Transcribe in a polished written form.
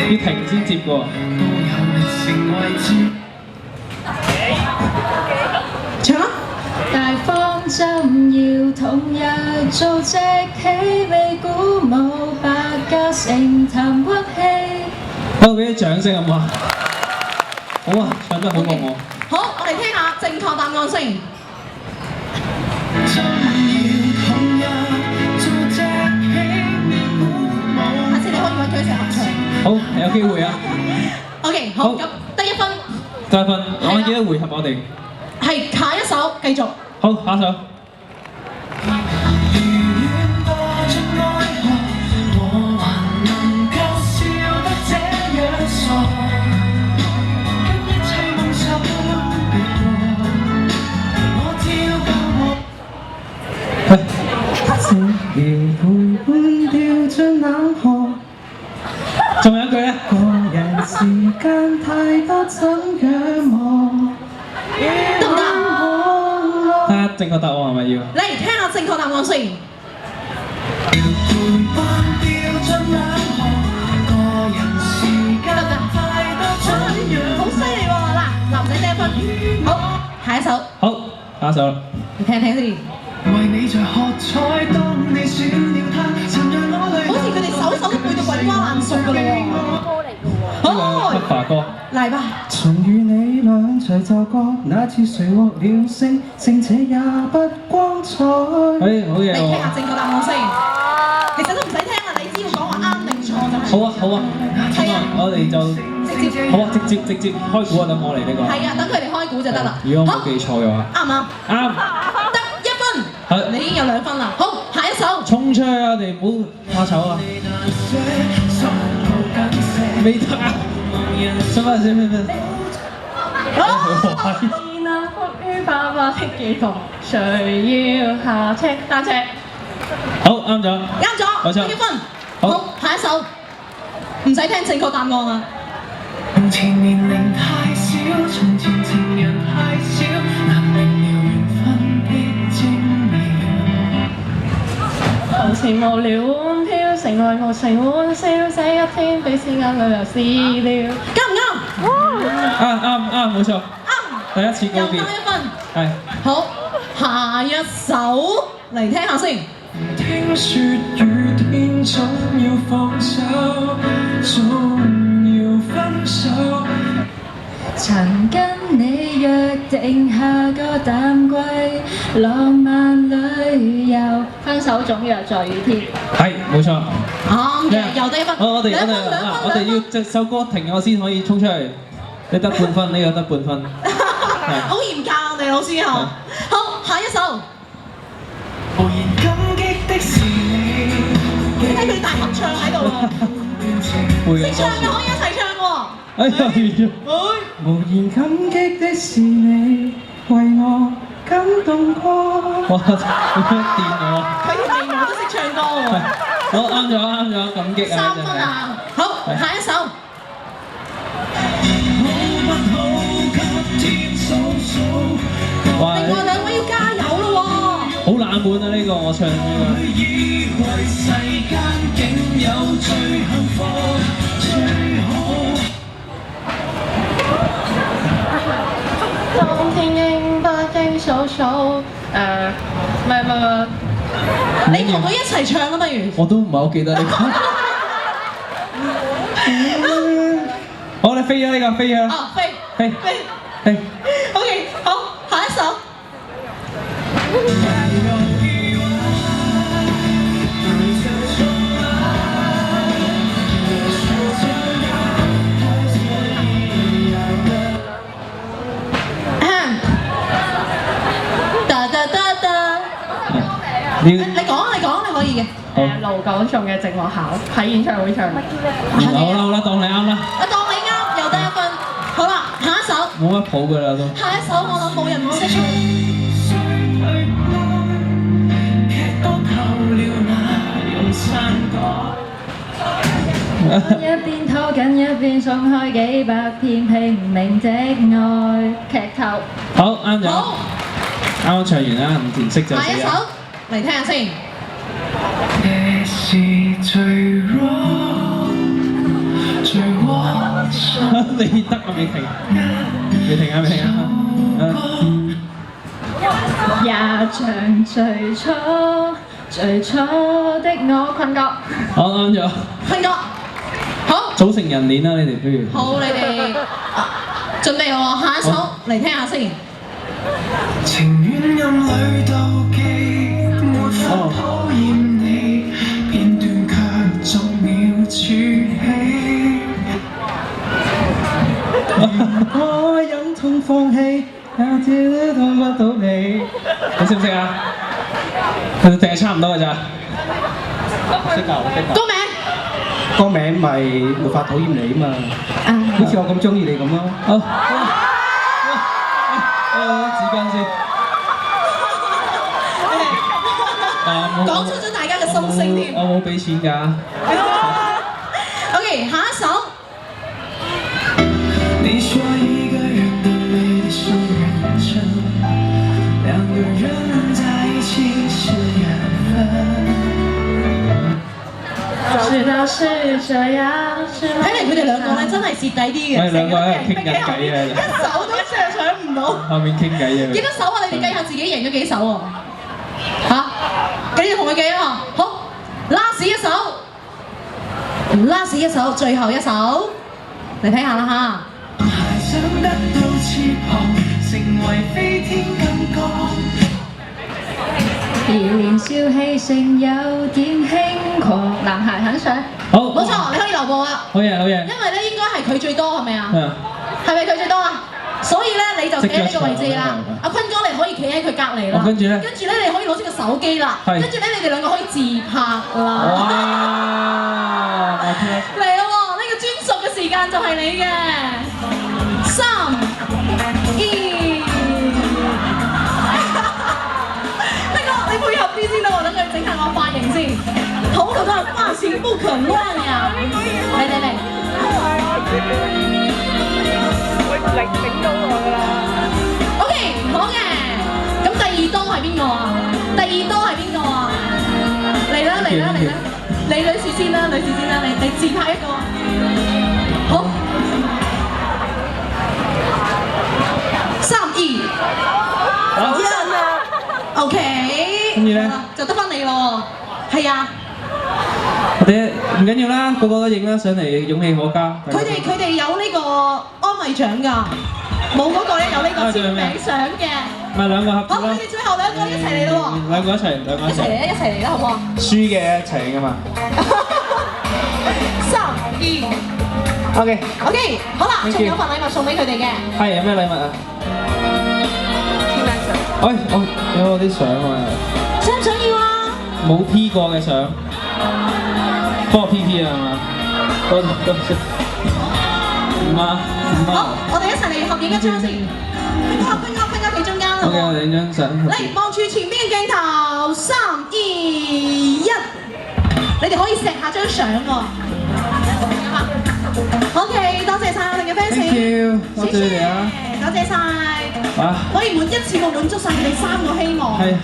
要停先接喎。唱啦！大方針要統一，做隻起尾鼓舞，百家盛談屈氣。好，俾啲掌聲好唔好啊？好啊，唱得好過我。好，我哋聽下正確答案先。下次你可以揾佢一齊合唱。好，有機會啊。OK，好，咁得1分。得1分，玩幾多回合我哋？係下一首，繼續。好，下一首。仲有一句咧。個人時間太多，怎仰望？得唔得？睇下正確答案係咪要？嚟聽下正確答案先。好犀利喎！嗱，男仔得1分。好，下一首。好，下一首。你聽聽先。好似佢哋首都背到滾瓜爛熟㗎咯喎。好，黑發哥。嚟吧。曾與你兩齊就覺那次誰獲了勝，勝者也不光彩。好嘢你聽下正確答案先。其實都唔使聽啦，你只要講話啱定錯就係。好啊，好啊。係啊，我哋就直接。好啊，直接開估啊！等我嚟呢個。係啊，等佢哋開估就得啦。如果我冇記錯嘅話。啱唔啱？啱。得1分。係。你已經有2分啦。好，下一首。衝出去啊！我哋唔好怕醜啊！未得啊！想翻先，是那伏於爸爸的寄託，誰要下車單車？好，啱咗。啱咗。冇錯。1分。好，好，下一首。唔使聽正確答案啊。從前年齡太少，從前情人太少，難明了緣分的精妙。從前無聊玩飄，城內無情玩笑，這一天彼此眼淚流絲了。啱唔啱？啱，冇錯。啱。第一次告別。又得1分。係。好，下一首嚟聽下先。聽說雨天總要放手，總要分手。曾跟你約定下個淡季，浪漫旅遊，分手總約在雨天。係，冇錯。啱嘅，又得1分。好，我哋2分我哋要隻首歌停咗先可以衝出嚟。你得半分，呢個得半分。好嚴格啊，我哋老師嚇。好，下一首。無言感激的是你，你睇佢大合唱喺度喎。識唱嘅可以一齊唱喎。哎呀，無言感激的是你，為我感動過。哇，咁樣電我。佢連我都識唱歌喎。好，啱咗，感激啊！ 3分啊！好，下一首。哇！另外2位要加油咯喎。好冷門啊！呢個我唱呢個。以為世間竟有最幸福最好。當天應不應數數，咩？你同佢一齊唱啊，不如。我都唔係好記得呢個。好，你飛咗呢個，飛咗啦。哦，飛。OK， 好，下一首。你講，你可以嘅。盧廣仲嘅《寂寞考》喺演唱會唱。好啦，當你啱啦。我當你啱，又得1分。好啦，下一首。冇乜譜㗎啦都。下一首我諗冇人唔識。一邊拖緊一邊送開幾百篇拼命的愛劇透。好，啱咗。好。啱唱完啦，唔填色就死啦。下一首嚟聽下先。這是最 wrong 最你得啊，未停，未停啊，未停啊！也像最初的我，坤哥。好啱咗，坤哥，好，組成人鏈啦，你哋不如。好，你哋準備好，下一首嚟聽下先。情願暗裏妒忌，沒法討厭你，片段卻逐秒儲起。我忍痛放棄，也知都痛不到你。你識唔識啊？佢哋淨係差唔多㗎咋。識㗎，我識㗎。歌名？歌名咪沒法討厭你嘛，好似我咁中意你咁咯。好，紙巾先。講出咗大家嘅心聲添。我冇俾錢㗎。OK，下一首。你說一個人的美麗是認真，兩個人在一起是緣分。知道是這樣，睇嚟佢哋兩個咧真係蝕底啲嘅，我哋兩個喺度傾緊偈啊，一首都唱唔到。後面傾偈啊。幾多首啊？你哋計下自己贏咗幾首啊？嚇！繼續同佢計啊！好 ，last 一首，last 一首，最後一首，嚟睇下啦嚇。想得到翅膀，成為飛天金剛。而年少氣盛有點輕狂，男孩很想。好，冇錯，你可以留步啊！好嘢，好嘢。因為咧應該係佢最多係咪啊？係啊。係咪佢最多啊？所以咧你就企喺呢個位置啦。阿坤哥你可以企喺佢隔離啦。跟住咧？跟住咧你可以攞出個手機啦。係。跟住咧你哋兩個可以自拍啦。哇！嚟啦喎！呢個專屬嘅時間就係你嘅。3、2。你配合啲先啦，我等佢整下我髮型先。頭頭嘅髮型不可亂呀！嚟。整到我㗎啦。OK， 好嘅。咁第二多係邊個啊？第二多係邊個啊？嚟啦！你女士先啦，你自拍一個。好。3、2。好真啊 ！OK。跟住咧，就得翻你咯喎，係啊！我哋唔緊要啦，個個都影啦，上嚟勇氣可嘉。佢哋有呢個安慰獎㗎，冇嗰個咧有呢個簽名相嘅。咪兩個合作好，啦。你哋最後兩個一齊嚟咯喎！兩個一齊嚟啦，好唔好？輸嘅一齊㗎嘛。3、2。OK， 好啦，仲有份禮物送俾佢哋嘅。係有咩禮物啊？我有啲相喎。想唔想要啊？冇 P 過嘅相，幫我 P 啊嘛。多謝。好，我哋一齊嚟合影一張先。坤哥企中間啦。OK， 我哋影張相。嚟望住前邊嘅鏡頭，3、2、1，你哋可以錫下張相喎。OK， 多謝晒我哋嘅 fans。Thank you， 多謝你哋啊。多謝晒。可以一次過滿足晒佢哋3個希望。係。